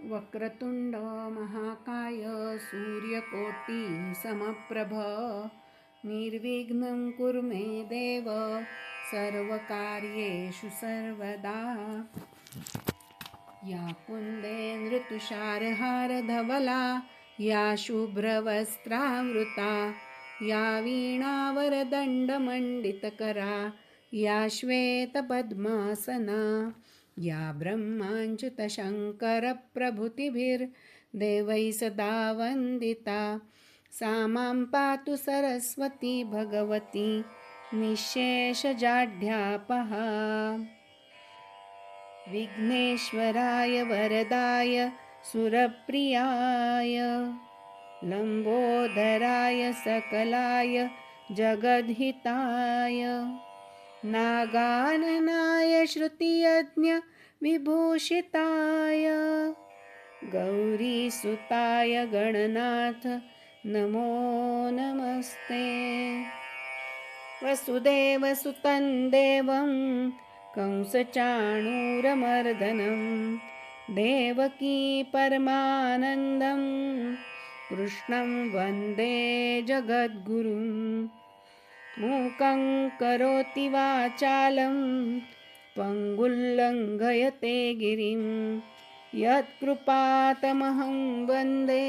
वक्रतुंड महाकाय सूर्यकोटी समप्रभ निर्विघ्नं कुरु मे देव सर्वकार्येषु सर्वदा। या कुन्देन्दुतुषारहारधवला या शुभ्रवस्त्रावृता या वीणावरदण्डमण्डितकरा या श्वेतपद्मासना या ब्रह्माच्युतशङ्करप्रभृतिभिर्देवैः सदा वन्दिता सा मां पातु सरस्वती भगवती निःशेषजाड्यापहा। विघ्नेश्वराय वरदाय सुरप्रियाय लम्बोदराय सकलाय जगद्हिताय नागाननाय श्रुतियज्ञ विभूषिताय गौरीसुताय गणनाथ नमो नमस्ते। वसुदेवसुतं देवं कंसचाणूरमर्दनं देवकी परमानन्दं कृष्णं वन्दे जगद्गुरुं। मूकं करोति वाचालं पङ्गुल्लङ्घयते गिरिं यत्कृपातमहं वन्दे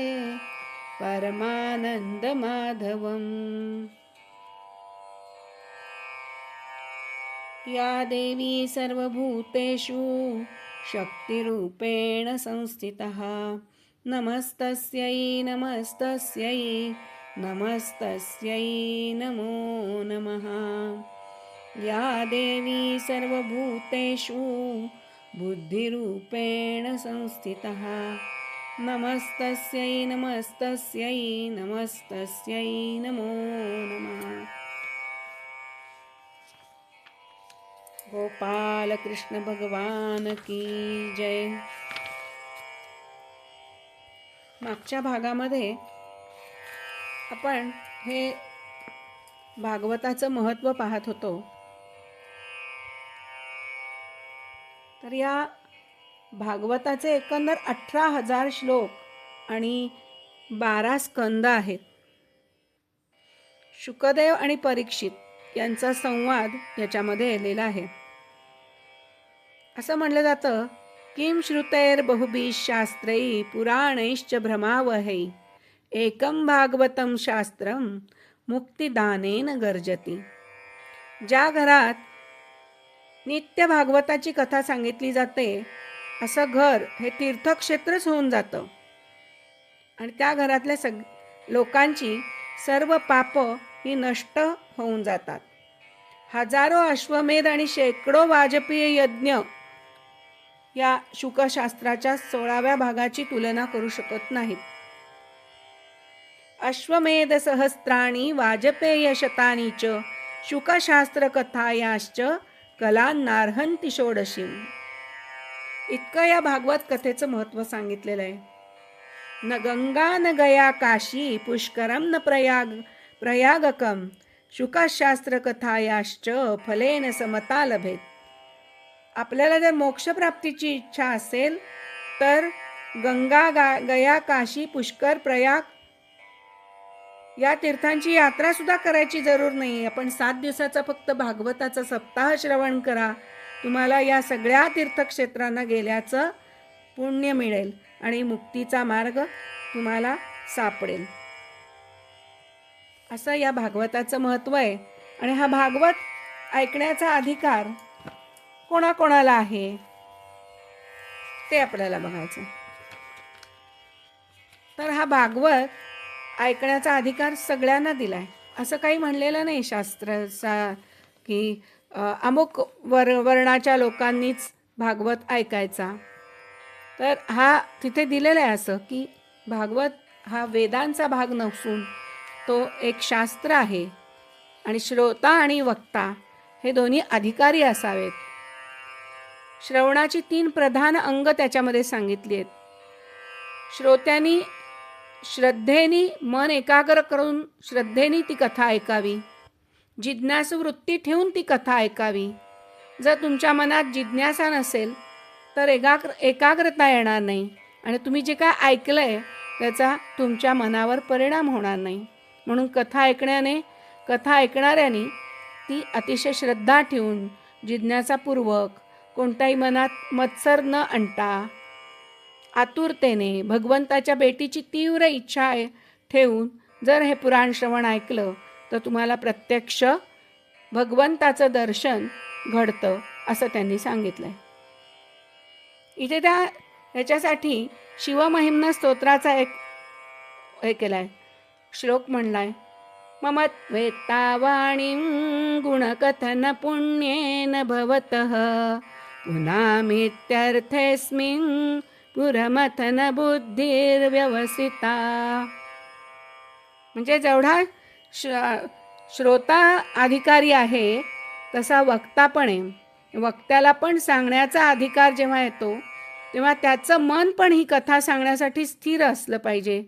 परमानन्दमाधवम्। या देवी सर्वभूतेषु शक्तिरूपेण संस्थितः नमस्तस्यै नमस्तस्यै नमस्तस्यै नमो नमः। या देवी सर्वभूतेषु बुद्धिरूपेण संस्थितः नमस्तस्यै नमस्तस्यै नमस्तस्यै नमो नमः। गोपाल कृष्ण भगवान की जय। मागच्या भागामध्ये आपण हे भागवताचं महत्त्व पाहत होतो। तर या भागवताचे एकंदर 18,000 श्लोक आणि 12 स्कंद आहेत। शुकदेव आणि परीक्षित यांचा संवाद याच्यामध्ये आलेला आहे। असं म्हणलं जातं किम श्रुतैर्बहुभिः शास्त्रैः पुराणैश्च भ्रमावहै एकं भागवतं शास्त्रं मुक्तिदानेन गर्जति। ज्या घरात नित्य भागवताची कथा सांगितली जाते असं घर हे तीर्थक्षेत्रच होऊन जातं आणि त्या घरातल्या लोकांची सर्व पाप ही नष्ट होऊन जातात। हजारो अश्वमेध आणि शेकडो वाजपेयी यज्ञ या शुकशास्त्राच्या 16व्या भागाची तुलना करू शकत नाहीत। अश्वमेध सहस्त्राणि वाजपेय शतानि च शुकशास्त्र कथायाश्च कलान्नार्हन्ति षोडशीम्। इतकं या भागवत कथेचं महत्त्व सांगितलेलं आहे। न गंगा न गया काशी पुष्करम न प्रयागकम शुकशास्त्र कथायाश्च फलेन समता लभेत। आपल्याला जर मोक्षप्राप्तीची इच्छा असेल तर गंगा गया काशी पुष्कर प्रयाग या तीर्थांची यात्रा सुद्धा करायची जरूर नाही। आपण 7 दिवसाचा फक्त भागवताचा सप्ताह श्रवण करा, तुम्हाला या सगळ्या तीर्थक्षेत्रांना गेल्याचं पुण्य मिळेल आणि मुक्तीचा मार्ग तुम्हाला सापडेल। असं या भागवताचं महत्त्व आहे। आणि हा भागवत ऐकण्याचा अधिकार कोणाकोणाला आहे ते आपल्याला बघायचं। तर हा भागवत ऐकण्याचा अधिकार सगळ्यांना दिलाय, असं काही म्हणलेलं नाही शास्त्राचा की अमुक वर्णाच्या लोकांनीच भागवत ऐकायचा। तर हा तिथे दिलेला आहे असं की भागवत हा वेदांचा भाग नसून तो एक शास्त्र आहे आणि श्रोता आणि वक्ता हे दोन्ही अधिकारी असावेत। श्रवणाची 3 प्रधान अंग त्याच्यामध्ये सांगितली आहेत। श्रोत्यांनी श्रद्धेने मन एकाग्र करून श्रद्धेने ती कथा ऐकावी, जिज्ञासू वृत्ती ठेवून ती कथा ऐकावी। जर तुमच्या मनात जिज्ञासा नसेल तर एकाग्रता येणार नाही आणि तुम्ही जे काय ऐकलंय त्याचा तुमच्या मनावर परिणाम होणार नाही. म्हणून कथा ऐकणाऱ्याने ती अतिशय श्रद्धा ठेवून, जिज्ञासापूर्वक, कोणताही मनात मत्सर न आणता, आतुरतेने, भगवंताच्या भेटीची तीव्र इच्छा ठेवून जर हे पुराण श्रवण ऐकलं तर तुम्हाला प्रत्यक्ष भगवंताचं दर्शन घडतं असं त्यांनी सांगितलंय. इथे याच्यासाठी शिवमहिम्न स्तोत्राचा एक हे केलाय, श्लोक म्हणलाय. ममत्वेत्ता वाणीं गुणकथन पुण्येन भवतः पुनामीत्यर्थेऽस्मिन् पुरमथन बुद्धिर्व्यवसिता. म्हणजे जेवढा श्रोता अधिकारी आहे तसा वक्ता पण आहे. वक्त्याला पण सांगण्याचा अधिकार जेव्हा येतो तेव्हा त्याचं मन पण ही कथा सांगण्यासाठी स्थिर असलं पाहिजे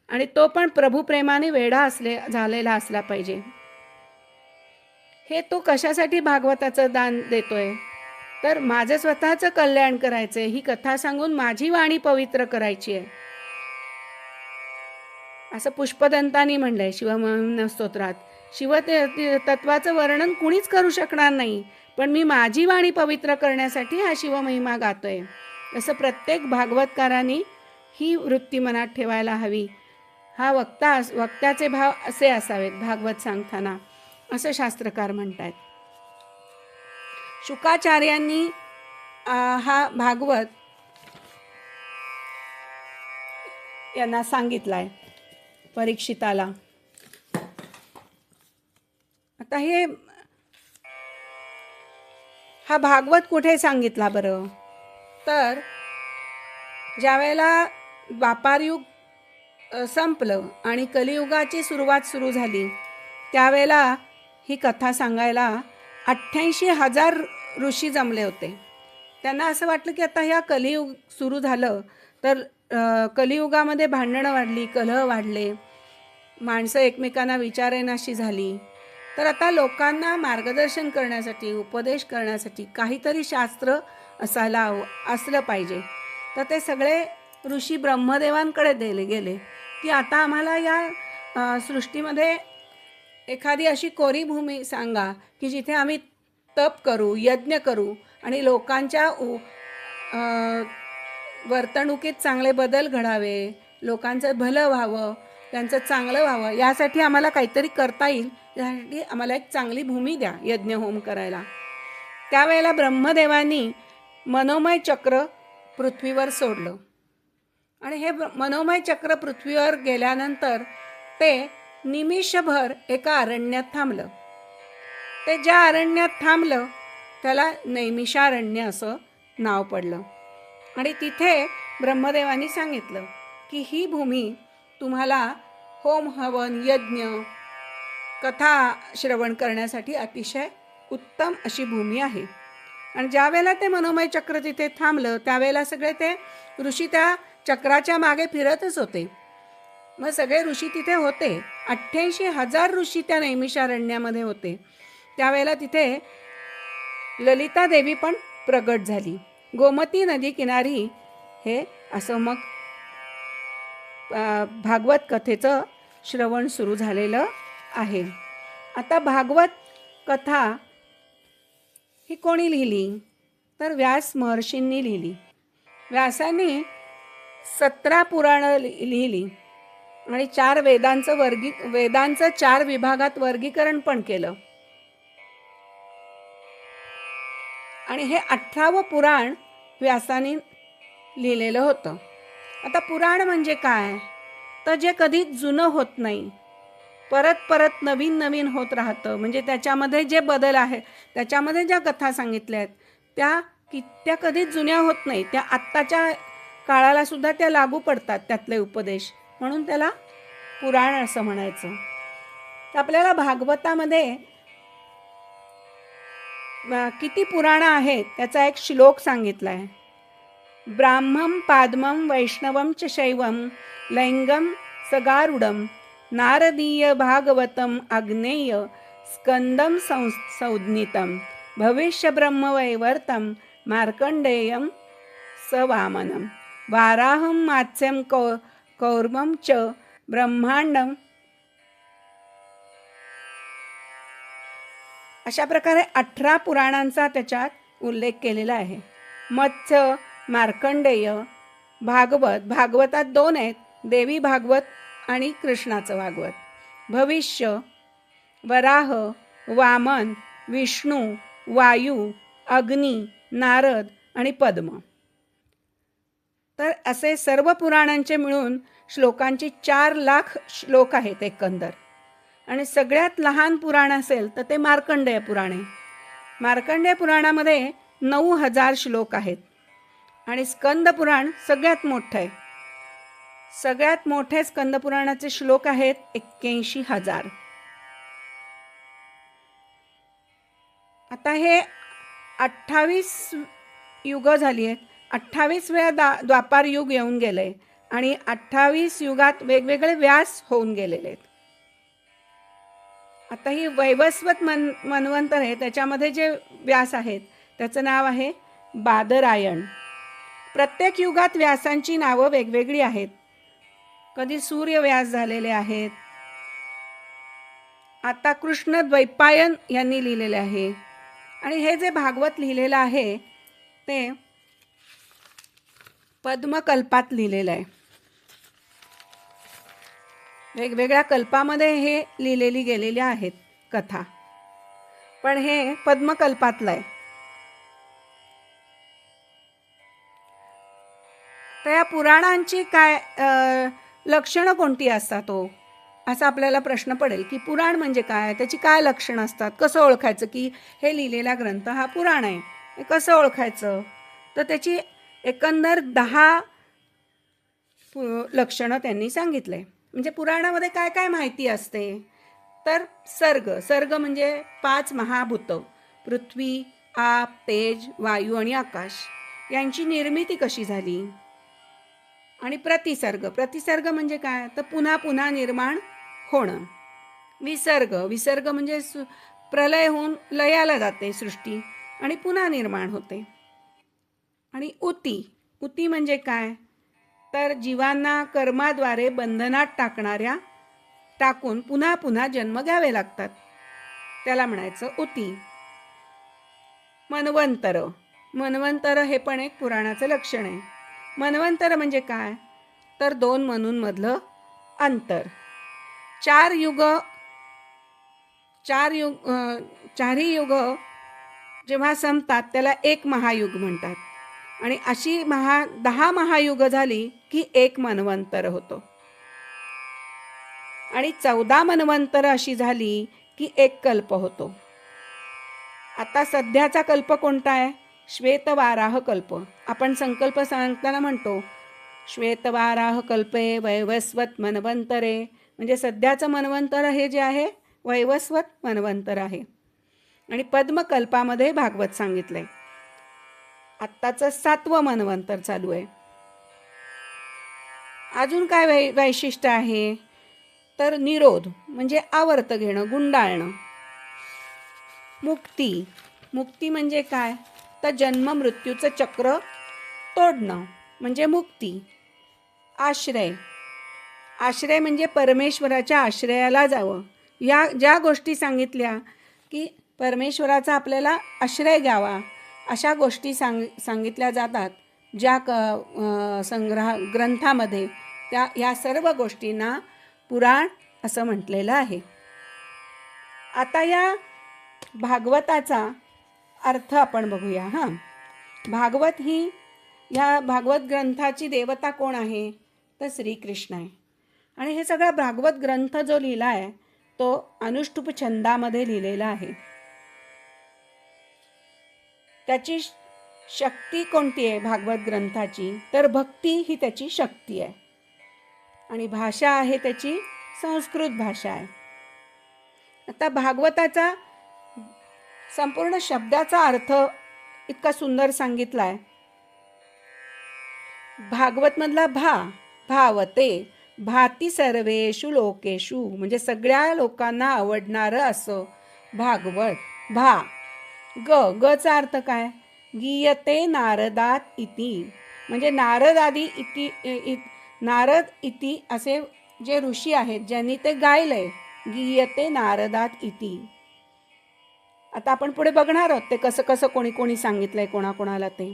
आणि तो पण प्रभुप्रेमाने वेडा झालेला असला पाहिजे. हे तो कशासाठी भागवताचं दान देतोय तर माझं स्वतःचं कल्याण करायचं आहे. ही कथा सांगून माझी वाणी पवित्र करायची आहे असं पुष्पदंतानी म्हणलंय शिवमहिम्न स्तोत्रात. तत्वाचं वर्णन कुणीच करू शकणार नाही, पण मी माझी वाणी पवित्र करण्यासाठी हा शिवमहिमा गातोय. असं प्रत्येक भागवतकारांनी ही वृत्ती मनात ठेवायला हवी. हा वक्त्याचे भाव असे असावेत भागवत सांगताना असं शास्त्रकार म्हणतात. शुकाचार्यांनी हा भागवत यांना सांगितलाय परीक्षिताला. आता हा भागवत कुठे सांगितला बरं तर ज्यावेळेला द्वापारयुग संपलं आणि कलियुगाची सुरुवात सुरू झाली त्यावेळेला ही कथा सांगायला 88,000 ऋषी जमले होते. त्यांना असं वाटलं की आता ह्या कलियुग सुरू झालं तर कलियुगामध्ये भांडणं वाढली, कलह वाढले, माणसं एकमेकांना विचारेनाशी झाली, तर आता लोकांना मार्गदर्शन करण्यासाठी, उपदेश करण्यासाठी काहीतरी शास्त्र असलं पाहिजे. तर ते सगळे ऋषी ब्रह्मदेवांकडे गेले की आता आम्हाला या सृष्टीमध्ये एखादी अशी कोरी भूमी सांगा की जिथे आम्ही तप करू, यज्ञ करू आणि लोकांच्या वर्तणुकीत चांगले बदल घडावे, लोकांचं भलं व्हावं, त्यांचं चांगलं व्हावं, यासाठी आम्हाला काहीतरी करता येईल. यासाठी आम्हाला एक चांगली भूमी द्या यज्ञ होम करायला. त्यावेळेला ब्रह्मदेवांनी मनोमय चक्र पृथ्वीवर सोडलं आणि हे मनोमय चक्र पृथ्वीवर गेल्यानंतर ते निमिषभर एका अरण्यात थांबलं. ते ज्या अरण्यात थांबलं त्याला नैमिषारण्य असं नाव पडलं. आणि तिथे ब्रह्मदेवांनी सांगितलं की ही भूमी तुम्हाला होम हवन, यज्ञ, कथा श्रवण करण्यासाठी अतिशय उत्तम अशी भूमी आहे. आणि ज्या वेळेला ते मनोमय चक्र तिथे थांबलं त्यावेळेला सगळे ते ऋषी त्या चक्राच्या मागे फिरतच होते. मग सगळे ऋषी तिथे होते. 88,000 ऋषी त्या नैमिषारण्यामध्ये होते. त्यावेळेला तिथे ललिता देवी पण प्रगट झाली. गोमती नदी किनारी हे असं मग भागवत कथेचं श्रवण सुरू झालेलं आहे. आता भागवत कथा ही कोणी लिहिली तर व्यास महर्षींनी लिहिली. व्यासांनी 17 पुराणं लिहिली आणि 4 वेदांचं 4 विभागात वर्गीकरण पण केलं. आणि हे 18वं पुराण व्यासाने लिहिलेलं होतं. आता पुराण म्हणजे काय तर जे कधीच जुनं होत नाही, परत परत नवीन नवीन होत राहतं. म्हणजे त्याच्यामध्ये जे बदल आहे, त्याच्यामध्ये ज्या कथा सांगितल्या आहेत त्या कधीच जुन्या होत नाही. त्या आत्ताच्या काळाला सुद्धा त्या लागू पडतात त्यातले उपदेश, म्हणून त्याला पुराण असं म्हणायचं. तर आपल्याला भागवतामध्ये किती पुराणं आहेत त्याचा एक श्लोक सांगितला आहे. ब्राह्मं पाद्मं वैष्णवं च शैवं लैंगं सगारुडं नारदीय भागवतम आग्नेय स्कंदम संज्ञितं भविष्य ब्रह्मवैवर्तं मार्कंडेयं सवामनं वाराहं मात्स्यं कौर्मं च ब्रह्मांडम. अशा प्रकारे 18 पुराणांचा त्याच्यात उल्लेख केलेला आहे. मत्स्य, मार्कंडेय, भागवतात 2 आहेत, देवी भागवत आणि कृष्णाचं भागवत. भविष्य, वराह, वामन, विष्णू, वायू, अग्नी, नारद आणि पद्म. तर असे सर्व पुराणांचे मिळून श्लोकांची 4 लाख श्लोक आहेत एकंदर. आणि सगळ्यात लहान पुराण असेल तर ते मार्कंडेय पुराण आहे. मार्कंडेय पुराणामध्ये 9000 श्लोक आहेत. आणि स्कंद पुराण सगळ्यात मोठं आहे. सगळ्यात मोठे स्कंद पुराणाचे श्लोक आहेत 81,000. आता हे 28 युग झाली आहेत. 28 वेळा द्वापार युग येऊन गेले आणि 28 युगात वेगवेगळे व्यास होऊन गेलेले आहेत. आता ही वैवस्वत मन्वंतर आहे, त्याच्यामध्ये जे व्यास आहेत त्याचं नाव आहे बादरायण. प्रत्येक युगात व्यासांची नावं वेगवेगळी आहेत. कधी सूर्य व्यास झालेले आहेत. आता कृष्ण द्वैपायन यांनी लिहिलेले आहे. आणि हे जे भागवत लिहिलेलं आहे ते पद्मकल्पात लिहिलेलं आहे. वेगवेगळ्या कल्पामध्ये हे लिहिलेली गेलेली आहेत कथा, पण हे पद्मकल्पातलं आहे. तर या पुराणांची काय लक्षणं कोणती असतात हो, असा आपल्याला प्रश्न पडेल की पुराण म्हणजे काय, त्याची काय लक्षणं असतात, कसं ओळखायचं की हे लिहिलेला ग्रंथ हा पुराण आहे, हे कसं ओळखायचं. तर त्याची एकंदर 10 लक्षणं त्यांनी सांगितले. म्हणजे पुराणामध्ये काय काय माहिती असते. तर सर्ग म्हणजे 5 महाभूत, पृथ्वी, आप, तेज, वायू आणि आकाश यांची निर्मिती कशी झाली. आणि प्रतिसर्ग म्हणजे काय, तर पुन्हा पुन्हा निर्माण होणं. विसर्ग म्हणजे प्रलय होऊन लयाला जाते सृष्टी आणि पुन्हा निर्माण होते. आणि उती म्हणजे काय, तर जीवांना कर्माद्वारे बंधनात टाकून पुन्हा पुन्हा जन्म घ्यावे लागतात, त्याला म्हणायचं उती. मन्वंतर हे पण एक पुराणाचं लक्षण आहे. मन्वंतर म्हणजे काय, तर 2 मनूंमधलं अंतर. 4ही युग जेव्हा संपतात त्याला 1 महायुग म्हणतात. आणि अशी 10 महायुग झाली की 1 मन्वंतर होतो. आणि 14 मन्वंतर अशी झाली की 1 कल्प होतो. आता सध्याचा कल्प कोणता आहे, श्वेतवाराह कल्प. आपण संकल्प सांगताना म्हणतो श्वेतवाराह कल्पे वैवस्वत मन्वंतरे, म्हणजे सध्याचं मन्वंतर हे जे आहे वैवस्वत मन्वंतर आहे. आणि पद्मकल्पामध्ये भागवत सांगितलंय. आत्ताचं 7वं मन्वंतर चालू आहे. अजून काय वैशिष्ट्य आहे, तर निरोध म्हणजे आवर्त घेणं, गुंडाळणं. मुक्ती म्हणजे काय, तर जन्म मृत्यूचं चक्र तोडणं म्हणजे मुक्ती. आश्रय म्हणजे परमेश्वराच्या आश्रयाला जावं. या ज्या गोष्टी सांगितल्या की परमेश्वराचा आपल्याला आश्रय घ्यावा, अशा गोष्टी सांगितल्या जातात ज्या ग्रंथामध्ये, या सर्व गोष्टींना पुराण असं म्हटलेलं आहे. आता या भागवताचा अर्थ आपण बघूया. भागवत ही, या भागवत ग्रंथाची देवता कोण आहे, तर श्रीकृष्ण आहे. आणि हे सगळा भागवत ग्रंथ जो लिहिला आहे तो अनुष्टुप छंदामध्ये लिहिलेला आहे. त्याची शक्ती कोणती आहे भागवत ग्रंथाची, तर भक्ती ही त्याची शक्ती आहे. आणि भाषा आहे त्याची संस्कृत भाषा आहे. आता भागवताचा संपूर्ण शब्दाचा अर्थ इतका सुंदर सांगितला आहे. भागवत मधला भावते, भाती सर्वेषु लोकेषु, म्हणजे सगळ्या लोकांना आवडणारं असं भागवत. गचा अर्थ काय, गीयते नारदात इति, म्हणजे नारद आदी नारद इति असे जे ऋषी आहेत ज्यांनी ते गायलंय, गीयते नारदात इति. आता आपण पुढे बघणार आहोत ते कसं कसं कोणी कोणी सांगितलंय कोणाकोणाला ते.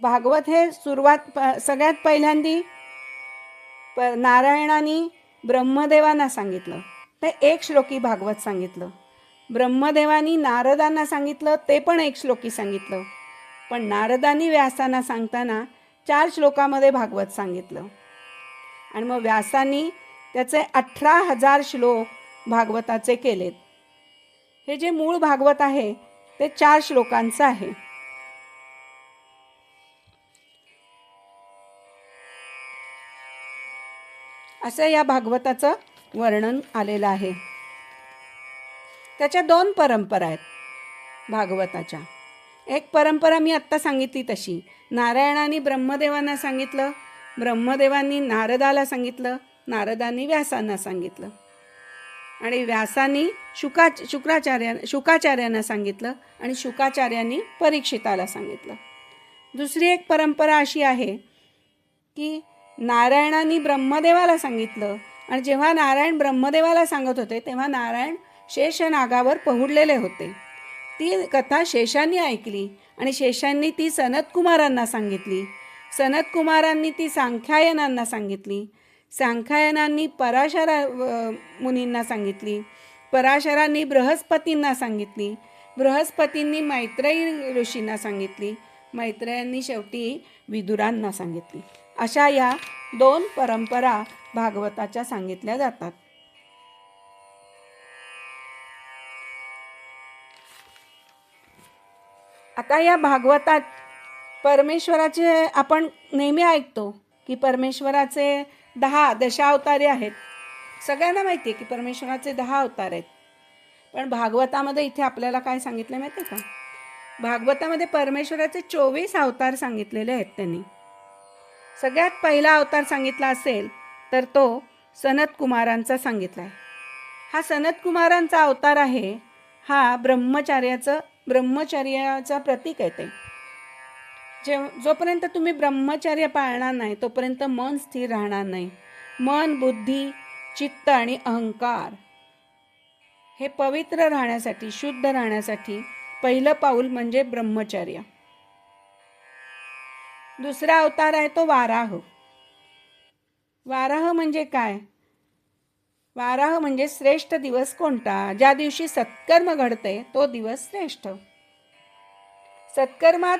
भागवत हे सगळ्यात पहिल्यांदी नारायणाने ब्रह्मदेवांना सांगितलं, ते एक श्लोकी भागवत सांगितलं. ब्रह्मदेवानी नारदांना सांगितलं, ते पण एक श्लोकी सांगितलं. पण नारदांनी व्यासांना सांगताना 4 श्लोकामध्ये भागवत सांगितलं. आणि मग व्यासांनी त्याचे 18,000 श्लोक भागवताचे केलेत. हे जे मूळ भागवत आहे ते 4 श्लोकांचं आहे. असं या भागवताचं वर्णन आलेलं आहे. त्याच्या 2 परंपरा आहेत भागवताच्या. एक परंपरा मी आत्ता सांगितली तशी, नारायणाने ब्रह्मदेवांना सांगितलं, ब्रह्मदेवांनी नारदाला सांगितलं, नारदांनी व्यासांना सांगितलं, आणि व्यासांनी शुकाचार्यांना सांगितलं, आणि शुकाचार्यांनी परीक्षिताला सांगितलं. दुसरी एक परंपरा अशी आहे की नारायणांनी ब्रह्मदेवाला सांगितलं, आणि जेव्हा नारायण ब्रह्मदेवाला सांगत होते तेव्हा नारायण शेषनागावर पहुडलेले होते. ती कथा शेषांनी ऐकली आणि शेषांनी ती सनतकुमारांना सांगितली. सनतकुमारांनी ती सांख्यायनांना सांगितली. सांख्यायनांनी पराशर मुनींना सांगितली. पराशरांनी बृहस्पतींना सांगितली. बृहस्पतींनी मैत्रेयी ऋषींना सांगितली. मैत्रेयांनी शेवटी विदुरांना सांगितली. अशा या 2 परंपरा भागवताच्या सांगितल्या जातात. आता या भागवतात परमेश्वराचे आपण नेहमी ऐकतो की परमेश्वराचे 10 दशावतारे आहेत. सगळ्यांना माहिती आहे की परमेश्वराचे 10 अवतार आहेत. पण भागवतामध्ये इथे आपल्याला काय सांगितलं माहिती आहे का? भागवतामध्ये परमेश्वराचे 24 अवतार सांगितलेले आहेत त्यांनी. सगळ्यात पहिला अवतार सांगितला असेल तर तो सनतकुमारांचा सांगितला आहे. हा सनतकुमारांचा अवतार आहे. हा ब्रह्मचर्याचा प्रतीक आहे ते. जोपर्यंत तुम्ही ब्रह्मचर्य पाळणार नाही तोपर्यंत मन स्थिर राहणार नाही. मन, बुद्धी, चित्त आणि अहंकार हे पवित्र राहण्यासाठी, शुद्ध राहण्यासाठी पहिलं पाऊल म्हणजे ब्रह्मचर्य. दुसरा अवतार आहे तो वाराह. वाराह म्हणजे काय? वाराह म्हणजे श्रेष्ठ दिवस कोणता? ज्या दिवशी सत्कर्म घडते तो दिवस श्रेष्ठ. सत्कर्मात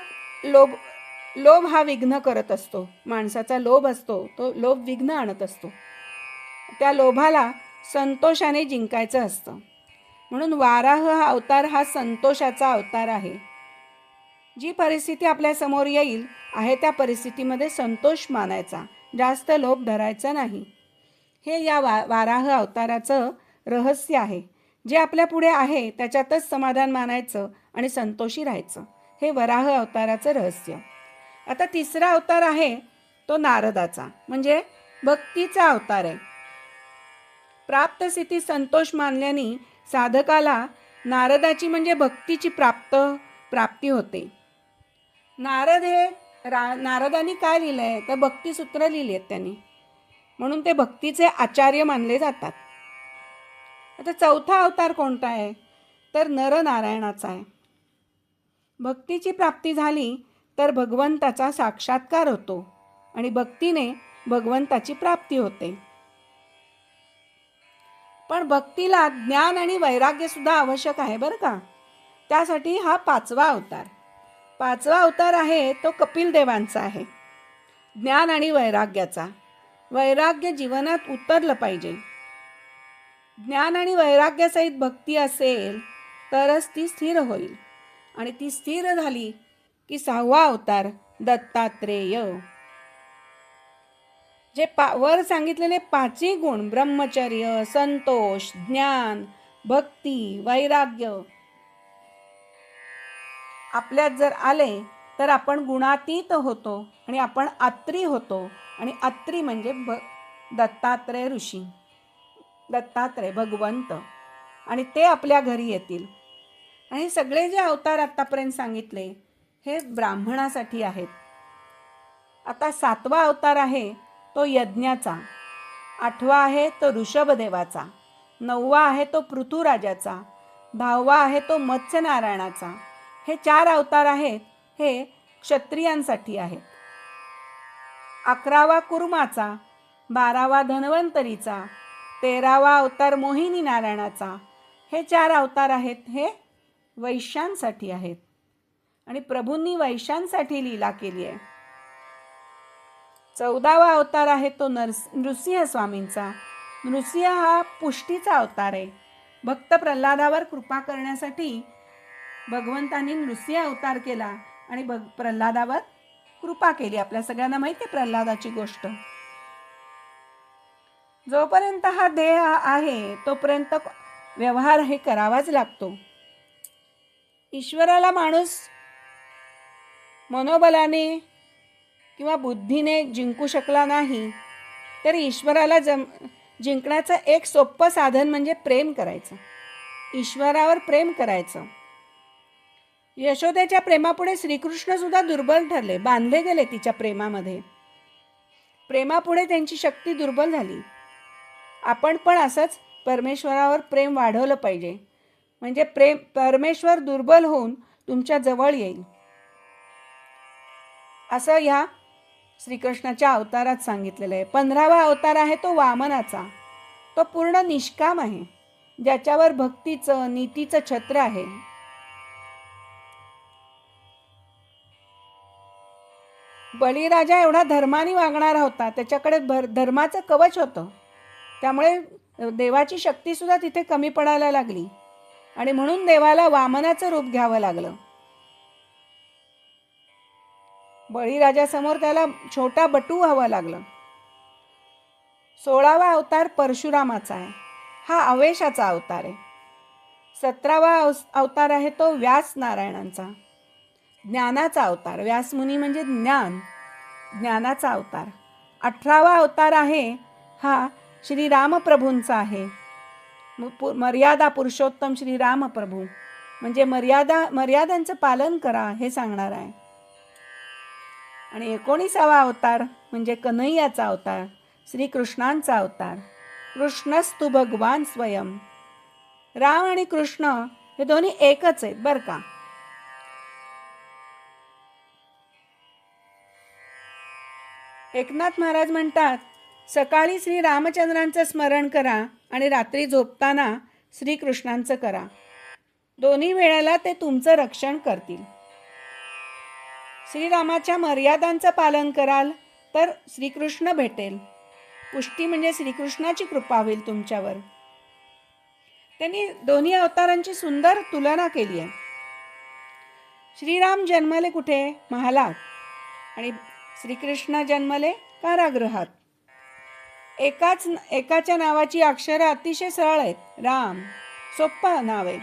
लोभ हा विघ्न करत असतो. माणसाचा लोभ असतो, तो लोभ विघ्न आणत असतो. त्या लोभाला संतोषाने जिंकायचं असतं. म्हणून वाराह हा अवतार हा संतोषाचा अवतार आहे. जी परिस्थिती आपल्या समोर येईल आहे त्या परिस्थितीमध्ये संतोष मानायचा, जास्त लोभ धरायचा नाही. हे या वाराह अवताराचं रहस्य आहे. जे आपल्या पुढे आहे त्याच्यातच समाधान मानायचं आणि संतोषी राहायचं. हे वराह अवताराचं रहस्य. आता तिसरा अवतार आहे तो नारदाचा, म्हणजे भक्तीचा अवतार आहे. प्राप्त स्थिती संतोष मानल्याने साधकाला नारदाची म्हणजे भक्तीची प्राप्ती होते. नारदांनी काय लिहिलंय तर भक्तिसूत्र लिहिली आहेत त्यांनी, म्हणून ते भक्तीचे आचार्य मानले जातात. आता चौथा अवतार कोणता आहे तर नरनारायणाचा आहे. भक्तीची प्राप्ती झाली तर भगवंताचा साक्षात्कार होतो आणि भक्तीने भगवंताची प्राप्ती होते. पण भक्तीला ज्ञान आणि वैराग्य सुद्धा आवश्यक आहे बरं का. त्यासाठी हा 5वा अवतार. 5वा अवतार आहे तो कपिल देवांचा आहे, ज्ञान आणि वैराग्याचा. वैराग्य जीवनात उतरलं पाहिजे. ज्ञान आणि वैराग्यासहित भक्ती असेल तरच ती स्थिर होईल, आणि ती स्थिर झाली की 6वा अवतार दत्तात्रेय. जे वर सांगितलेले 5ही गुण ब्रह्मचर्य, संतोष, ज्ञान, भक्ती, वैराग्य आपल्यात जर आले तर आपण गुणातीत होतो आणि आपण आत्री होतो. आणि आत्री म्हणजे दत्तात्रय ऋषी, दत्तात्रय भगवंत, आणि ते आपल्या घरी येतील. आणि सगळे जे अवतार आत्तापर्यंत सांगितले हे ब्राह्मणासाठी आहेत. आता 7वा अवतार आहे तो यज्ञाचा, 8वा आहे तो ऋषभदेवाचा, 9वा आहे तो पृथुराजाचा, 10वा आहे तो मत्स्यनारायणाचा. हे 4 अवतार आहेत हे क्षत्रियांसाठी आहेत. 11वा कुर्माचा, 12वा धन्वंतरीचा, 13वा अवतार मोहिनी नारायणाचा. हे 4 अवतार आहेत हे वैश्यांसाठी आहेत. आणि प्रभूंनी वैश्यांसाठी लीला केली आहे. 14वा अवतार आहे तो नृसिंह स्वामींचा. नृसिंह हा पुष्टीचा अवतार आहे. भक्त प्रल्हादावर कृपा करण्यासाठी भगवंतांनी नृसिंह अवतार केला आणि प्रल्हादावर कृपा केली. आपल्या सगळ्यांना माहिती आहे प्रल्हादाची गोष्ट. जोपर्यंत हा देह आहे तोपर्यंत व्यवहार हे करावाच लागतो. ईश्वराला माणूस मनोबलाने किंवा बुद्धीने जिंकू शकला नाही तर ईश्वराला जिंकण्याचं एक सोपं साधन म्हणजे प्रेम करायचं, ईश्वरावर प्रेम करायचं. यशोदेच्या प्रेमापुढे श्रीकृष्ण सुद्धा दुर्बल ठरले, बांधले गेले तिच्या प्रेमामध्ये. प्रेमापुढे त्यांची शक्ती दुर्बल झाली. आपण पण असंच परमेश्वरावर प्रेम वाढवलं पाहिजे, म्हणजे परमेश्वर दुर्बल होऊन तुमच्या जवळ येईल. असं ह्या श्रीकृष्णाच्या अवतारात सांगितलेलं आहे. 15वा अवतार आहे तो वामनाचा. तो पूर्ण निष्काम आहे, ज्याच्यावर भक्तीचं नीतीचं छत्र आहे. बळीराजा एवढा धर्माने वागणारा होता, त्याच्याकडे धर्माचं कवच होतं. त्यामुळे देवाची शक्ती सुद्धा तिथे कमी पडायला लागली आणि म्हणून देवाला वामनाचं रूप घ्यावं लागलं. बळीराजासमोर त्याला छोटा बटू व्हावं लागलं. 16वा अवतार परशुरामाचा आहे. हा अवेशाचा अवतार आहे. 17वा अवतार आहे तो व्यास नारायणांचा, ज्ञानाचा अवतार. व्यासमुनी म्हणजे ज्ञानाचा अवतार. 18वा अवतार आहे हा श्रीरामप्रभूंचा आहे. मर्यादा पुरुषोत्तम श्रीरामप्रभू म्हणजे मर्यादांचं पालन करा हे सांगणार आहे. आणि 19वा अवतार म्हणजे कन्हैयाचा अवतार, श्रीकृष्णांचा अवतार. कृष्णस्तु भगवान स्वयं. राम आणि कृष्ण हे दोन्ही एकच आहेत बरं का. एकनाथ महाराज म्हणतात, सकाळी श्री रामचंद्रांचं स्मरण करा आणि रात्री झोपताना श्रीकृष्णांचं करा. दोन्ही वेळेला ते तुमचं रक्षण करतील. श्रीरामाच्या मर्यादांचं पालन कराल तर श्रीकृष्ण भेटेल. पुष्टी म्हणजे श्रीकृष्णाची कृपा होईल तुमच्यावर. त्यांनी दोन्ही अवतारांची सुंदर तुलना केली आहे. श्रीराम जन्मले कुठे? महालात. आणि श्रीकृष्ण जन्मले कारागृहात. एकाच्या नावाची अक्षरं अतिशय सरळ आहेत. राम सोपं नाव आहे,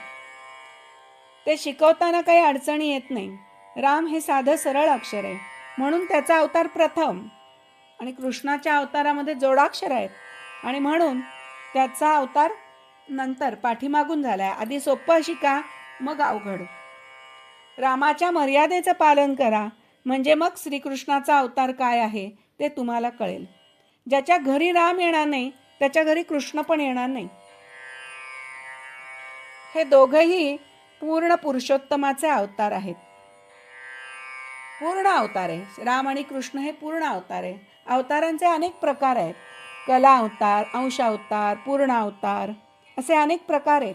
ते शिकवताना काही अडचणी येत नाही. राम हे साधं सरळ अक्षर आहे म्हणून त्याचा अवतार प्रथम, आणि कृष्णाच्या अवतारामध्ये जोडाक्षर आहेत आणि म्हणून त्याचा अवतार नंतर पाठीमागून झाला आहे. आधी सोपं शिका मग अवघड. रामाच्या मर्यादेचं पालन करा म्हणजे मग श्रीकृष्णाचा अवतार काय आहे ते तुम्हाला कळेल. ज्याच्या घरी राम येणार नाही त्याच्या घरी कृष्ण पण येणार नाही. हे दोघंही पूर्ण पुरुषोत्तमाचे अवतार आहेत. पूर्ण अवतार आहे. राम आणि कृष्ण हे पूर्ण अवतार आहे. अवतारांचे अनेक प्रकार आहेत. कला अवतार, अंश अवतार, पूर्ण अवतार असे अनेक प्रकार आहेत.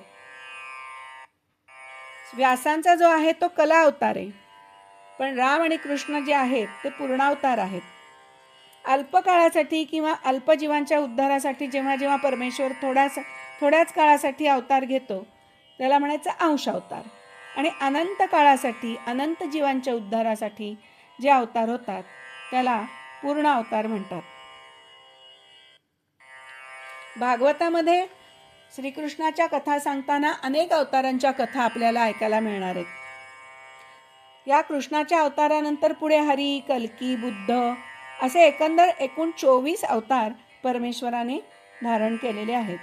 व्यासांचा जो आहे तो कला अवतार आहे, पण राम आणि कृष्ण जे आहेत ते पूर्णावतार आहेत. अल्पकाळासाठी किंवा अल्पजीवांच्या उद्धारासाठी जेव्हा जेव्हा परमेश्वर थोड्याच काळासाठी अवतार घेतो त्याला म्हणायचं अंश अवतार. आणि अनंत काळासाठी अनंत जीवांच्या उद्धारासाठी जे अवतार होतात त्याला पूर्ण अवतार म्हणतात. भागवतामध्ये श्रीकृष्णाच्या कथा सांगताना अनेक अवतारांच्या कथा आपल्याला ऐकायला मिळणार आहेत. या कृष्णाच्या अवतारानंतर पुढे हरी, कल्की, बुद्ध असे एकूण 24 अवतार परमेश्वराने धारण केलेले आहेत.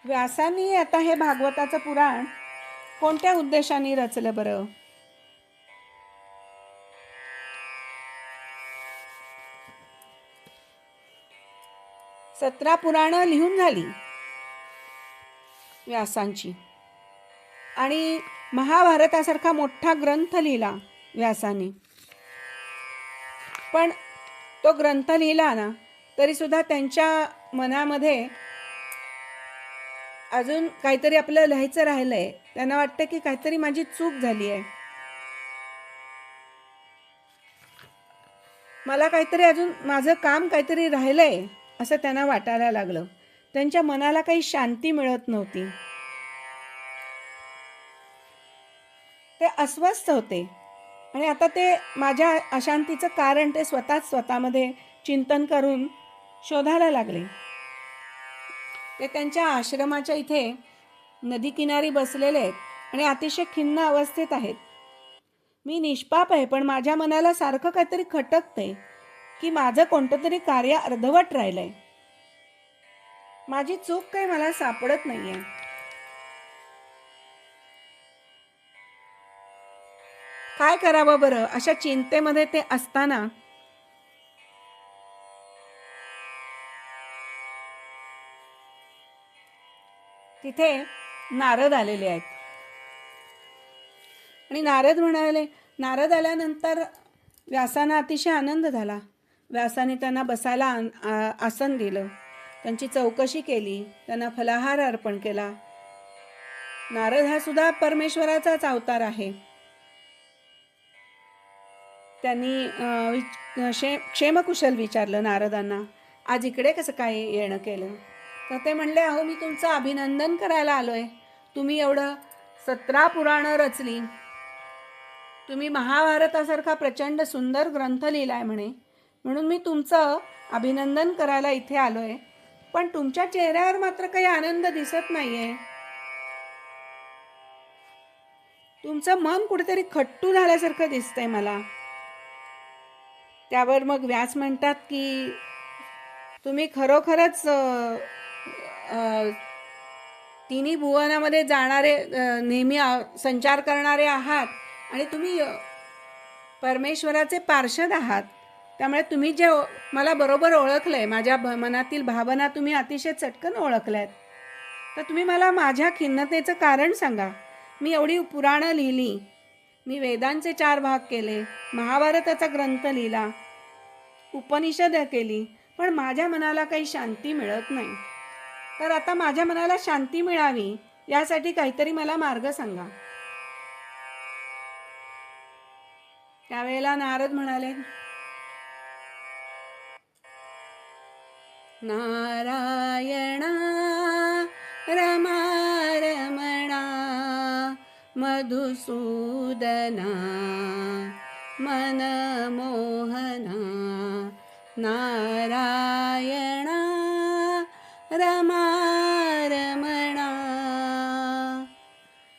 व्यासांनी आता हे भागवताचं पुराण कोणत्या उद्देशाने रचलं बरं? सतरा पुराणं लिहून झाली व्यासांची, आणि महाभारतासारखा मोठा ग्रंथ लिहिला व्यासाने. पण तो ग्रंथ लिहिला ना तरी सुद्धा त्यांच्या मनामध्ये अजून काहीतरी आपलं लिहायचं राहिलंय. त्यांना वाटतं की काहीतरी माझी चूक झाली आहे, मला काहीतरी अजून माझं काम काहीतरी राहिलंय असं त्यांना वाटायला लागलं. त्यांच्या मनाला काही शांती मिळत नव्हती. ते अस्वस्थ होते आणि आता ते माझ्या अशांतीचं कारण ते स्वतःमध्ये चिंतन करून शोधायला लागले. ते त्यांच्या आश्रमाच्या इथे नदीकिनारी बसलेले आहेत आणि अतिशय खिन्न अवस्थेत आहेत. मी निष्पाप आहे, पण माझ्या मनाला सारखं काहीतरी खटकतंय की माझं कोणतं तरी कार्य अर्धवट राहिलंय. माझी चूक काही मला सापडत नाहीये. काय करावं बरं? अशा चिंतेमध्ये ते असताना तिथे नारद आलेले आहेत. आणि नारद आल्यानंतर व्यासांना अतिशय आनंद झाला. व्यासाने त्यांना बसायला आसन दिलं, त्यांची चौकशी केली, त्यांना फलाहार अर्पण केला. नारद हा सुद्धा परमेश्वराचाच अवतार आहे. त्यांनी क्षेमकुशल विचारलं नारदांना, आज इकडे कसं काय येणं केलं? तर ते म्हणले, अहो मी तुमचं अभिनंदन करायला आलोय. तुम्ही एवढं 17 पुराणं रचली, तुम्ही महाभारतासारखा प्रचंड सुंदर ग्रंथ लिहिलाय म्हणे, म्हणून मी तुमचं अभिनंदन करायला इथे आलोय. पण तुमच्या चेहऱ्यावर मात्र काही आनंद दिसत नाहीये. तुमचं मन कुठेतरी खट्टू झाल्यासारखं दिसतंय मला. त्यावर मग व्यास म्हणतात की तुम्ही खरोखरच तिन्ही भुवनामध्ये जाणारे, नेहमी संचार करणारे आहात आणि तुम्ही परमेश्वराचे पार्षद आहात. त्यामुळे तुम्ही जे मला बरोबर ओळखलंय, माझ्या मनातील भावना तुम्ही अतिशय चटकन ओळखल्यात. तर तुम्ही मला माझ्या खिन्नतेचं कारण सांगा. मी एवढी पुराणं लिहिली, मी वेदांचे 4 भाग केले, महाभारताचा ग्रंथ लिहिला, उपनिषद केली, पण माझ्या मनाला काही शांती मिळत नाही. तर आता माझ्या मनाला शांती मिळावी यासाठी काहीतरी मला मार्ग सांगा. त्यावेळेला नारद म्हणाले, नारायणा रमारमणा मधुसूदना मनमोहना नारायणा रमारमणा.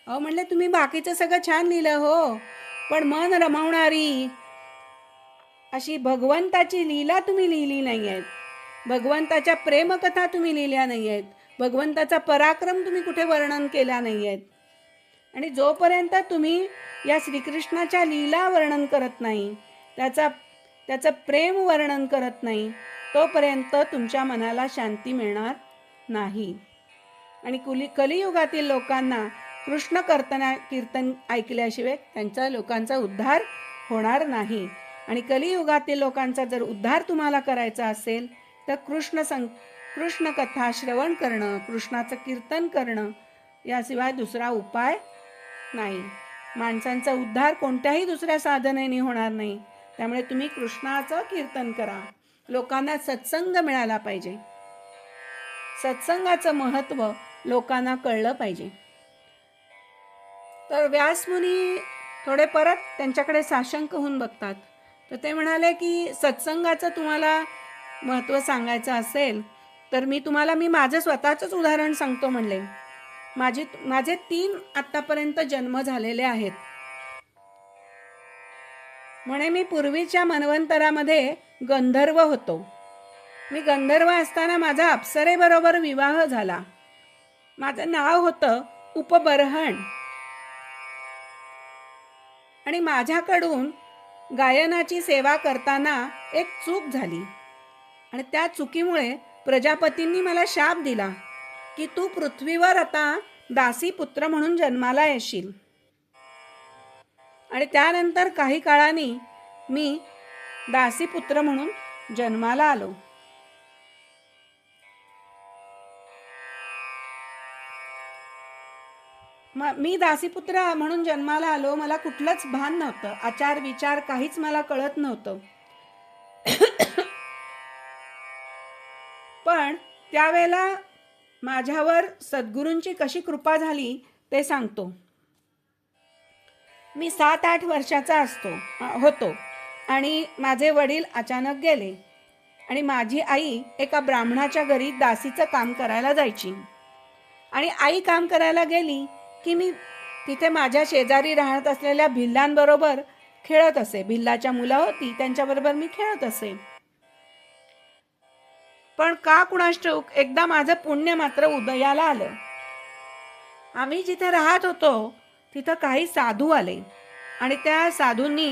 अहो म्हणले, तुम्ही बाकीचं सगळं छान लिहिलं हो, पण मन रमवणारी अशी भगवंताची लीला तुम्ही लिहिली नाही आहेत. भगवंताच्या प्रेमकथा तुम्ही लिहिल्या नाही आहेत. भगवंताचा पराक्रम तुम्ही कुठे वर्णन केला नाही आहेत. आणि जोपर्यंत तुम्ही या श्रीकृष्णाच्या लीला वर्णन करत नाही, त्याचं प्रेम वर्णन करत नाही, तोपर्यंत तुमच्या मनाला शांती मिळणार नाही. आणि कलियुगातील लोकांना कृष्ण कीर्तन ऐकल्याशिवाय त्यांच्या लोकांचा उद्धार होणार नाही. आणि कलियुगातील लोकांचा जर उद्धार तुम्हाला करायचा असेल तर कृष्ण कथा श्रवण करणं, कृष्णाचं कीर्तन करणं याशिवाय दुसरा उपाय नाही. माणसांचा उद्धार कोणत्याही दुसऱ्या साधनेने होणार नाही. त्यामुळे तुम्ही कृष्णाचं कीर्तन करा. लोकांना सत्संग मिळाला पाहिजे. सत्संगाचं महत्त्व लोकांना कळलं पाहिजे. तर व्यासमुनी थोडे परत त्यांच्याकडे साशंक होऊन बघतात. तर ते म्हणाले की सत्संगाचं तुम्हाला महत्त्व सांगायचं असेल तर मी माझं स्वतःचंच उदाहरण सांगतो म्हणले. माझे 3 आत्तापर्यंत जन्म झालेले आहेत. म्हणे मी पूर्वीच्या मन्वंतरामध्ये गंधर्व होतो. मी गंधर्व असताना माझा अप्सरेबरोबर विवाह झाला. माझं नाव होतं उपबर्हण. आणि माझ्याकडून गायनाची सेवा करताना एक चूक झाली आणि त्या चुकीमुळे प्रजापतींनी मला शाप दिला की तू पृथ्वीवर आता दासी पुत्र म्हणून जन्माला येशील. आणि त्यानंतर काही काळाने मी दासीपुत्र म्हणून जन्माला आलो. मी दासीपुत्र म्हणून जन्माला आलो. मला कुठलंच भान नव्हतं, आचार विचार काहीच मला कळत नव्हतं. पण त्यावेळेला माझ्यावर सद्गुरूंची कशी कृपा झाली ते सांगतो. मी 7-8 वर्षाचा होतो आणि माझे वडील अचानक गेले आणि माझी आई एका ब्राह्मणाच्या घरी दासीचं काम करायला जायची. आणि आई काम करायला गेली की मी तिथे माझ्या शेजारी राहत असलेल्या भिल्लांबरोबर खेळत असे. भिल्लाच्या मुलं होती, त्यांच्याबरोबर मी खेळत असे. पण का कुणास ठाऊक एकदा माझं पुण्य मात्र उदयाला आलं. आम्ही जिथे राहत होतो तिथं काही साधू आले आणि त्या साधूंनी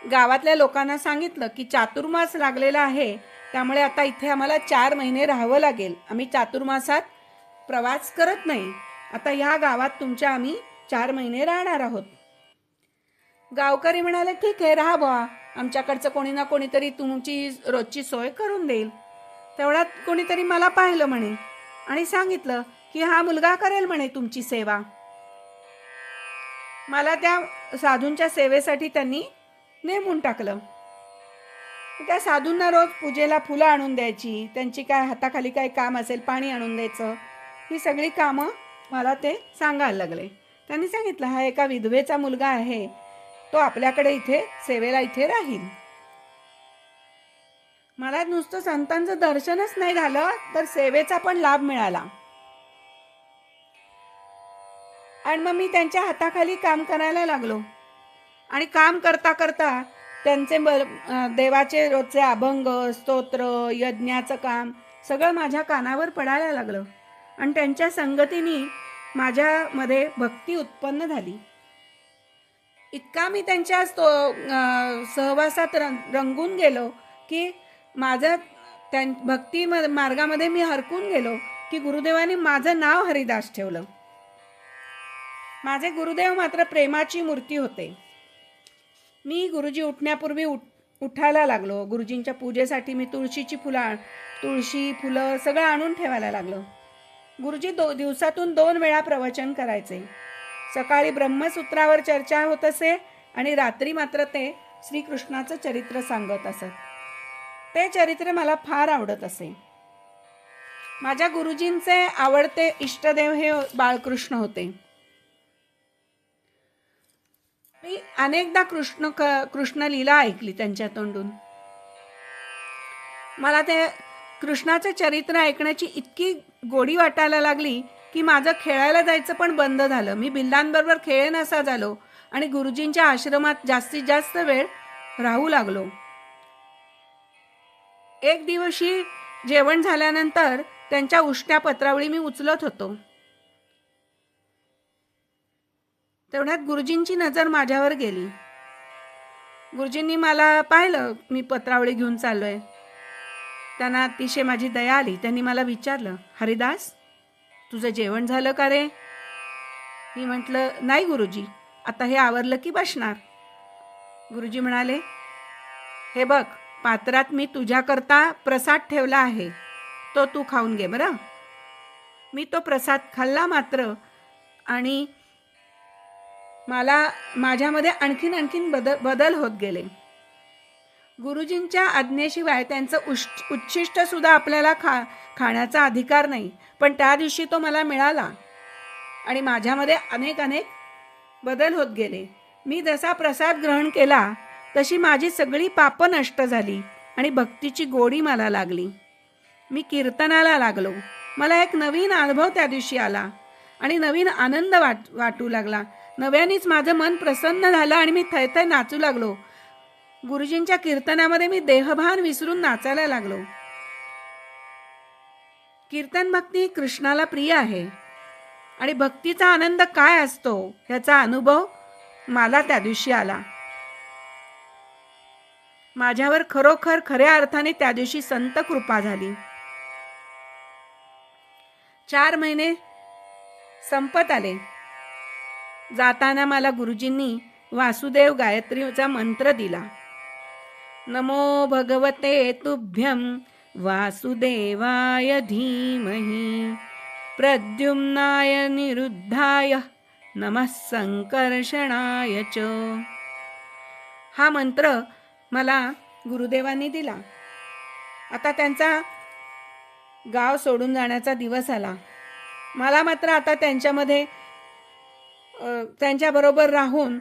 गावातल्या लोकांना सांगितलं की चातुर्मास लागलेला आहे, त्यामुळे आता इथे आम्हाला 4 महिने राहावं लागेल. आम्ही चातुर्मासात प्रवास करत नाही. आता ह्या गावात तुमच्या आम्ही 4 महिने राहणार आहोत. गावकरी म्हणाले ठीक आहे, राहा बुवा, आमच्याकडचं कोणी ना कोणीतरी तुमची रोजची सोय करून देईल. तेवढ्यात कोणीतरी मला पाहिलं म्हणे आणि सांगितलं की हा मुलगा करेल म्हणे तुमची सेवा. मला त्या साधूंच्या सेवेसाठी त्यांनी नेमून टाकलं. त्या साधूंना रोज पूजेला फुलं आणून द्यायची, त्यांची काय हाताखाली काय काम असेल पाणी आणून द्यायचं, ही सगळी कामं मला ते सांगायला लागले. त्यांनी सांगितलं हा एका विधवेचा मुलगा आहे, तो आपल्याकडे इथे सेवेला इथे राहील. मला नुसतं संतांचं दर्शनच नाही झालं तर सेवेचा पण लाभ मिळाला. आणि मग मी त्यांच्या हाताखाली काम करायला लागलो आणि काम करता करता त्यांचे देवाचे रोजचे अभंग, स्तोत्र, यज्ञाचं काम सगळं माझ्या कानावर पडायला लागलं आणि त्यांच्या संगतीने माझ्यामध्ये भक्ती उत्पन्न झाली. इतका मी त्यांच्या सहवासात रंगून गेलो की माझं भक्ती मार्गामध्ये मी हरकून गेलो की गुरुदेवांनी माझं नाव हरिदास ठेवलं. माझे गुरुदेव मात्र प्रेमाची मूर्ती होते. मी गुरुजी उठण्यापूर्वी उठायला लागलो. गुरुजींच्या पूजेसाठी मी तुळशी फुलं सगळं आणून ठेवायला लागलो. गुरुजी दिवसातून 2 वेळा प्रवचन करायचे. सकाळी ब्रह्मसूत्रावर चर्चा होत असे आणि रात्री मात्र ते श्रीकृष्णाचं चरित्र सांगत असत. ते चरित्र मला फार आवडत असे. माझ्या गुरुजींचे आवडते इष्टदेव हे बाळकृष्ण होते. मी अनेकदा कृष्ण लीला ऐकली त्यांच्या तोंडून. मला ते कृष्णाचं चरित्र ऐकण्याची इतकी गोडी वाटायला लागली की माझं खेळायला जायचं पण बंद झालं. मी बिल्लांबरोबर खेळेनासा झालो आणि गुरुजींच्या आश्रमात जास्तीत जास्त वेळ राहू लागलो. एक दिवशी जेवण झाल्यानंतर त्यांच्या उष्ट्या पत्रावळी मी उचलत होतो. तेवढ्यात गुरुजींची नजर माझ्यावर गेली. गुरुजींनी मला पाहिलं मी पत्रावळी घेऊन चाललोय. त्यांना अतिशय माझी दया आली. त्यांनी मला विचारलं, हरिदास तुझं जेवण झालं का रे? मी म्हटलं नाही गुरुजी, आता हे आवरलं की बसणार. गुरुजी म्हणाले, हे बघ पात्रात मी तुझ्याकरता प्रसाद ठेवला आहे, तो तू खाऊन घे बरं. मी तो प्रसाद खाल्ला मात्र आणि मला माझ्यामध्ये आणखीन बदल होत गेले. गुरुजींच्या आज्ञेशिवाय त्यांचं उच्छिष्ट सुद्धा आपल्याला खाण्याचा अधिकार नाही, पण त्या दिवशी तो मला मिळाला आणि माझ्यामध्ये अनेक बदल होत गेले. मी जसा प्रसाद ग्रहण केला तशी माझी सगळी पापं नष्ट झाली आणि भक्तीची गोडी मला लागली. मी कीर्तनाला लागलो. मला एक नवीन अनुभव त्या दिवशी आला आणि नवीन आनंद वाटू लागला. नव्यानेच माझं मन प्रसन्न झालं आणि मी थैथय नाचू लागलो. गुरुजींच्या कीर्तनामध्ये मी देहभान विसरून नाचायला लागलो. कीर्तन भक्ती कृष्णाला प्रिय आहे आणि भक्तीचा आनंद काय असतो याचा अनुभव मला त्या दिवशी आला. माझ्यावर खरोखर खऱ्या अर्थाने त्या दिवशी संत कृपा झाली. 4 महिने संपत आले. जाताना मला गुरुजींनी वासुदेव गायत्रीचा मंत्र दिला. नमो भगवते तुभ्यं वासुदेवाय धीमहि प्रद्युम्नाय निरुद्धाय नमः संकर्षणाय च. हा मंत्र मला गुरुदेवांनी दिला. आता त्यांचा गाव सोडून जाण्याचा दिवस आला. मला मात्र आता त्यांच्याबरोबर राहून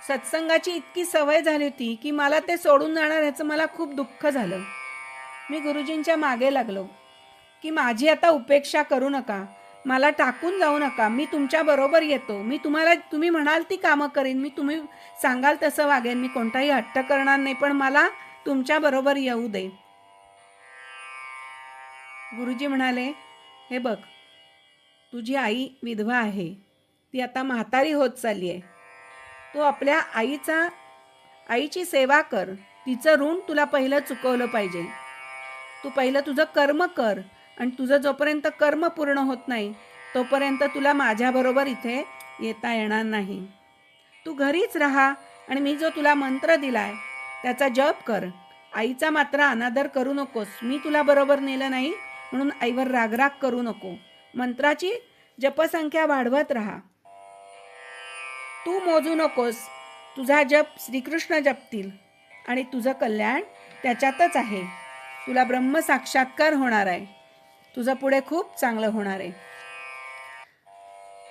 सत्संगाची इतकी सवय झाली होती की मला ते सोडून जाणार ह्याचं मला खूप दुःख झालं. मी गुरुजींच्या मागे लागलो की माझी आता उपेक्षा करू नका, मला टाकून जाऊ नका, मी तुमच्या बरोबर येतो, मी तुम्ही म्हणाल ती कामं करीन, मी तुम्ही सांगाल तसं वागेन, मी कोणताही हट्ट करणार नाही, पण मला तुमच्या बरोबर येऊ दे. गुरुजी म्हणाले, हे बघ, तुझी आई विधवा आहे, ती आता म्हातारी होत चालली आहे. तू आपल्या आईची सेवा कर. तिचं ऋण तुला पहिलं चुकवलं पाहिजे. तू पहिलं तुझं कर्म कर आणि तुझं जोपर्यंत कर्म पूर्ण होत नाही तोपर्यंत तुला माझ्याबरोबर इथे येता येणार नाही. तू घरीच राहा आणि मी जो तुला मंत्र दिलाय त्याचा जप कर. आईचा मात्र अनादर करू नकोस. मी तुला बरोबर नेलं नाही म्हणून आईवर रागराग करू नको. मंत्राची जपसंख्या वाढवत राहा. तू मोजू नकोस. तुझा जप श्रीकृष्ण जपतील आणि तुझं कल्याण त्याच्यातच आहे. तुला ब्रह्म साक्षात्कार होणार आहे. तुझं पुढे खूप चांगलं होणार आहे.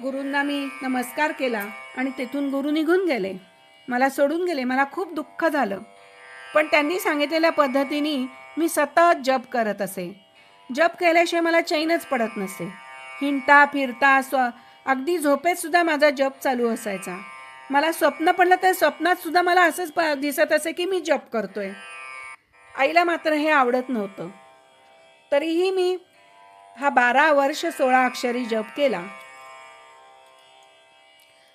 गुरूंना मी नमस्कार केला आणि तेथून गुरु निघून गेले. मला सोडून गेले. मला खूप दुःख झालं. पण त्यांनी सांगितलेल्या पद्धतीने मी सतत जप करत असे. जप केल्याशिवाय मला चैनच पडत नसे. हिंडता फिरता अगदी झोपेत सुद्धा माझा जप चालू असायचा. मला स्वप्न पडलं तर स्वप्नात सुद्धा मला असंच दिसत असे की मी जप करतोय. आईला मात्र हे आवडत नव्हतं. तरीही मी हा 12 वर्ष 16 अक्षरी जप केला.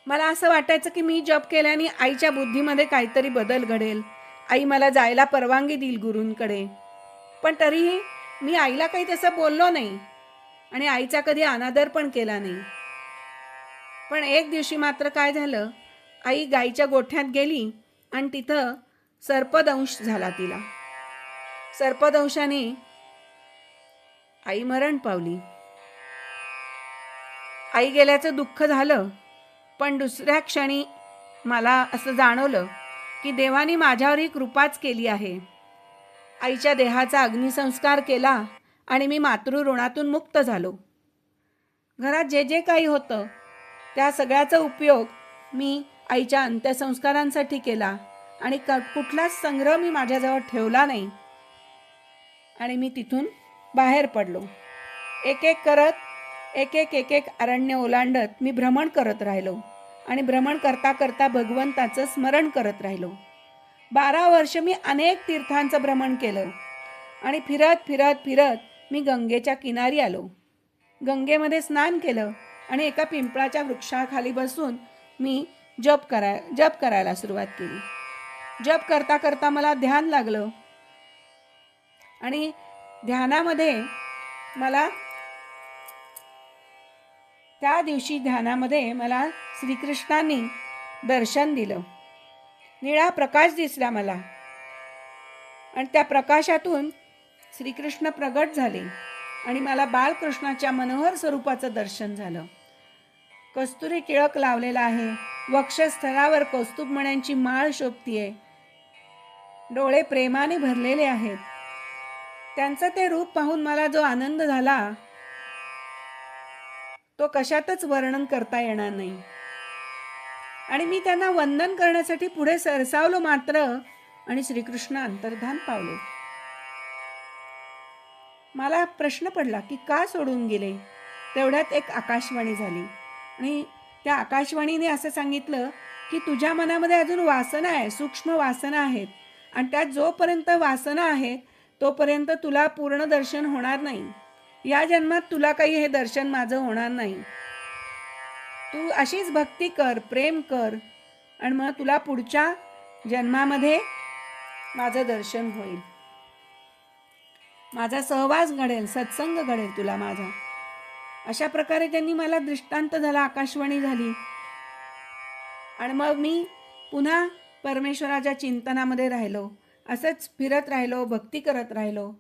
मला असं वाटायचं की मी जप केल्याने आईच्या बुद्धीमध्ये काहीतरी बदल घडेल. आई मला जायला परवानगी देईल गुरूंकडे. पण तरीही मी आईला काही तसं बोललो नाही आणि आईचा कधी अनादर पण केला नाही. पण एक दिवशी मात्र काय झालं, आई गाईच्या गोठ्यात गेली आणि तिथं सर्पदंश झाला तिला. सर्पदंशाने आई मरण पावली. आई गेल्याचं दुःख झालं, पण दुसऱ्या क्षणी मला असं जाणवलं की देवाने माझ्यावरही कृपाच केली आहे. आईच्या देहाचा अग्निसंस्कार केला आणि मी मातृऋणातून मुक्त झालो. घरात जे जे काही होतं त्या सगळ्याचा उपयोग मी आईच्या अंत्यसंस्कारांसाठी केला आणि कुठलाच संग्रह मी माझ्याजवळ ठेवला नाही आणि मी तिथून बाहेर पडलो. एक एक अरण्य ओलांडत मी भ्रमण करत राहिलो आणि भ्रमण करता करता भगवंताचं स्मरण करत राहिलो. 12 वर्ष मी अनेक तीर्थांचं भ्रमण केलं आणि फिरत फिरत फिरत मी गंगेच्या किनारी आलो. गंगेमध्ये स्नान केलं आणि एका पिंपळाच्या वृक्षाखाली बसून मी जप करायला सुरुवात केली. जप करता करता मला ध्यान लागलं आणि ध्यानामध्ये मला त्या दिवशी मला श्रीकृष्णांनी दर्शन दिलं. निळा प्रकाश दिसला मला आणि त्या प्रकाशातून श्रीकृष्ण प्रगट झाले आणि मला बालकृष्णाच्या मनोहर स्वरूपाचं दर्शन झालं. कस्तुरी टिळक लावलेला आहे. वक्षस्थळावर कौस्तुभमण्यांची माळ शोभतीये. डोळे प्रेमाने भरलेले आहेत. त्यांचं ते रूप पाहून मला जो आनंद झाला तो कशातच वर्णन करता येणार नाही. आणि मी त्यांना वंदन करण्यासाठी पुढे सरसावलो मात्र आणि श्रीकृष्ण अंतर्धान पावले. मला प्रश्न पडला की का सोडून गेले. तेवढ्यात एक आकाशवाणी झाली आणि त्या आकाशवाणीने असं सांगितलं की तुझ्या मनामध्ये अजून वासना आहे, सूक्ष्म वासना आहेत, आणि त्यात जोपर्यंत वासना आहे तोपर्यंत तुला पूर्ण दर्शन होणार नाही. या जन्मात तुला काही हे दर्शन माझं होणार नाही. तू अशीच भक्ती कर, प्रेम कर, आणि मग तुला पुढच्या जन्मामध्ये माझं दर्शन होईल, माझा सहवास घडेल, सत्संग घडेल तुला माझा. अशा प्रकारे त्यांनी मला दृष्टांत झाला, आकाशवाणी झाली. आणि मग मी पुन्हा परमेश्वराच्या चिंतनामध्ये राहिलो, असंच फिरत राहिलो, भक्ती करत राहिलो.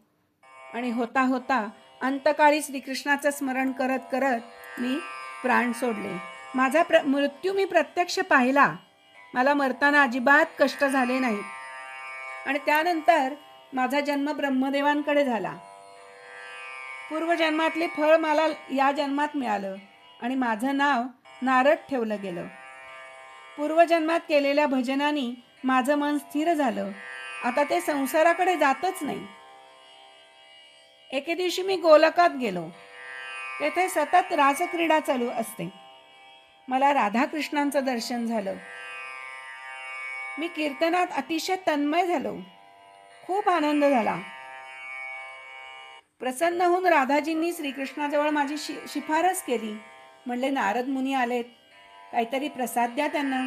आणि होता होता अंतकाळी श्रीकृष्णाचं स्मरण करत करत मी प्राण सोडले. माझा मृत्यू मी प्रत्यक्ष पाहिला. मला मरताना अजिबात कष्ट झाले नाहीत. आणि त्यानंतर माझा जन्म ब्रह्मदेवांकडे झाला. पूर्वजन्मातले फळ मला या जन्मात मिळालं आणि माझं नाव नारद ठेवलं गेलं. पूर्वजन्मात केलेल्या भजनाने माझं मन स्थिर झालं. आता ते संसाराकडे जातच नाही. एके दिवशी मी गोलकात गेलो. तेथे सतत रासक्रीडा चालू असते. मला राधाकृष्णांचं दर्शन झालं. मी कीर्तनात अतिशय तन्मय झालो. खूप आनंद झाला. प्रसन्न होऊन राधाजींनी श्रीकृष्णाजवळ माझी शिफारस केली. म्हणले, नारद मुनी आलेत, काहीतरी प्रसाद द्या त्यांना.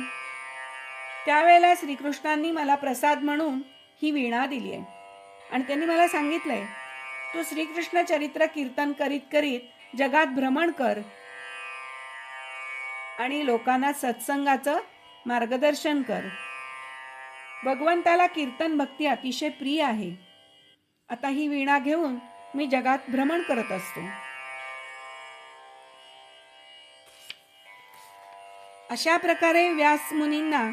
त्यावेळेला श्रीकृष्णांनी मला प्रसाद म्हणून ही वीणा दिली आहे. आणि त्यांनी मला सांगितलंय, तू श्रीकृष्ण चरित्र कीर्तन करीत करीत जगात भ्रमण कर आणि लोकांना सत्संगाचं मार्गदर्शन कर. भगवंताला कीर्तन भक्ती अतिशय प्रिय आहे. आता ही वीणा घेऊन मी जगात भ्रमण करत असतो. अशा प्रकारे व्यास मुनींना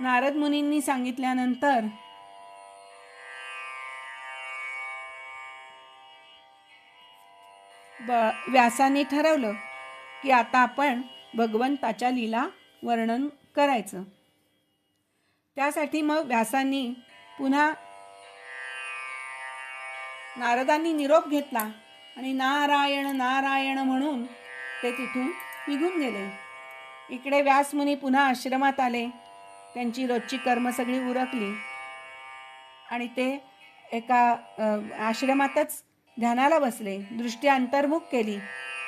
नारद मुनींनी सांगितल्यानंतर व्यासांनी ठरवलं की आता आपण भगवंताच्या लीला वर्णन करायचं. त्यासाठी मग व्यासांनी पुन्हा नारदांनी निरोप घेतला आणि नारायण नारायण म्हणून ते तिथून निघून गेले. इकडे व्यासमुनी पुन्हा आश्रमात आले. त्यांची रोजची कर्म सगळी उरकली आणि ते एका आश्रमातच ध्यानाला बसले. दृष्टी अंतर्मुख केली.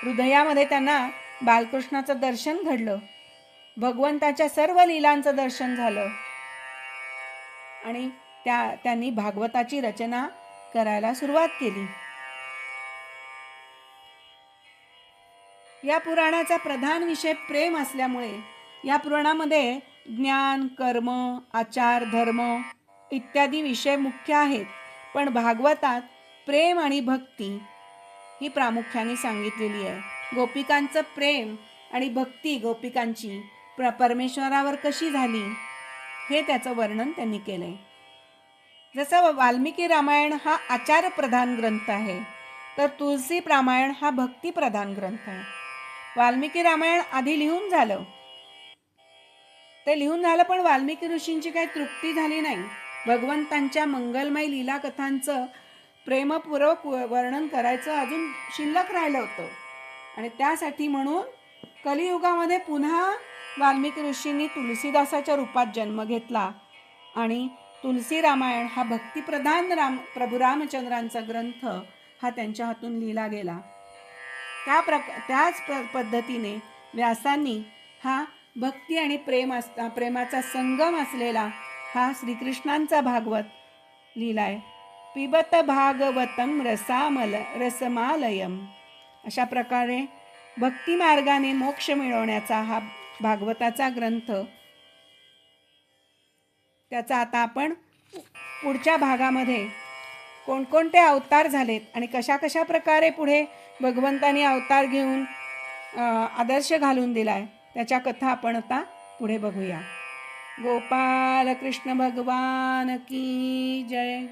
हृदयामध्ये त्यांना बालकृष्णाचं दर्शन घडलं. भगवंताच्या सर्व लीलांचं दर्शन झालं आणि त्यांनी भागवताची रचना करायला सुरुवात केली. या पुराणाचा प्रधान विषय प्रेम असल्यामुळे या पुराणामध्ये ज्ञान, कर्म, आचार, धर्म इत्यादी विषय मुख्य आहेत. पण भागवतात प्रेम आणि भक्ती ही प्रामुख्याने सांगितलेली आहे. गोपिकांचं प्रेम आणि भक्ती गोपिकांची परमेश्वरावर कशी झाली हे त्याचं वर्णन त्यांनी केलंय. जसं वाल्मिकी रामायण हा आचार प्रधान ग्रंथ आहे, तर तुलसी रामायण हा भक्ती प्रधान ग्रंथ आहे. वाल्मिकी रामायण आधी लिहून झालं, पण वाल्मिकी ऋषींची काही तृप्ती झाली नाही. भगवंतांच्या मंगलमय लीला कथांचं प्रेमपूर्वक वर्णन करायचं अजून शिल्लक राहिलं होतं. आणि त्यासाठी म्हणून कलियुगामध्ये पुन्हा वाल्मिकी ऋषींनी तुलसीदासाच्या रूपात जन्म घेतला आणि तुलसी रामायण हा भक्तिप्रधान प्रभू रामचंद्रांचा ग्रंथ हा त्यांच्या हातून लिहिला गेला. त्याच पद्धतीने व्यासांनी हा भक्ती आणि प्रेमाचा संगम असलेला हा श्रीकृष्णांचा भागवत लिहिलाय. पिबत भागवतम रसमालयम. अशा प्रकारे भक्ती मार्गाने मोक्ष मिळवण्याचा हा भागवताचा ग्रंथ. त्याचा आता आपण पुढच्या भागामध्ये कोणकोणते अवतार झालेत आणि कशा कशा प्रकारे पुढे भगवंतांनी अवतार घेऊन आदर्श घालून दिलाय त्याच्या कथा आपण आता पुढे बघूया. गोपाल कृष्ण भगवान की जय.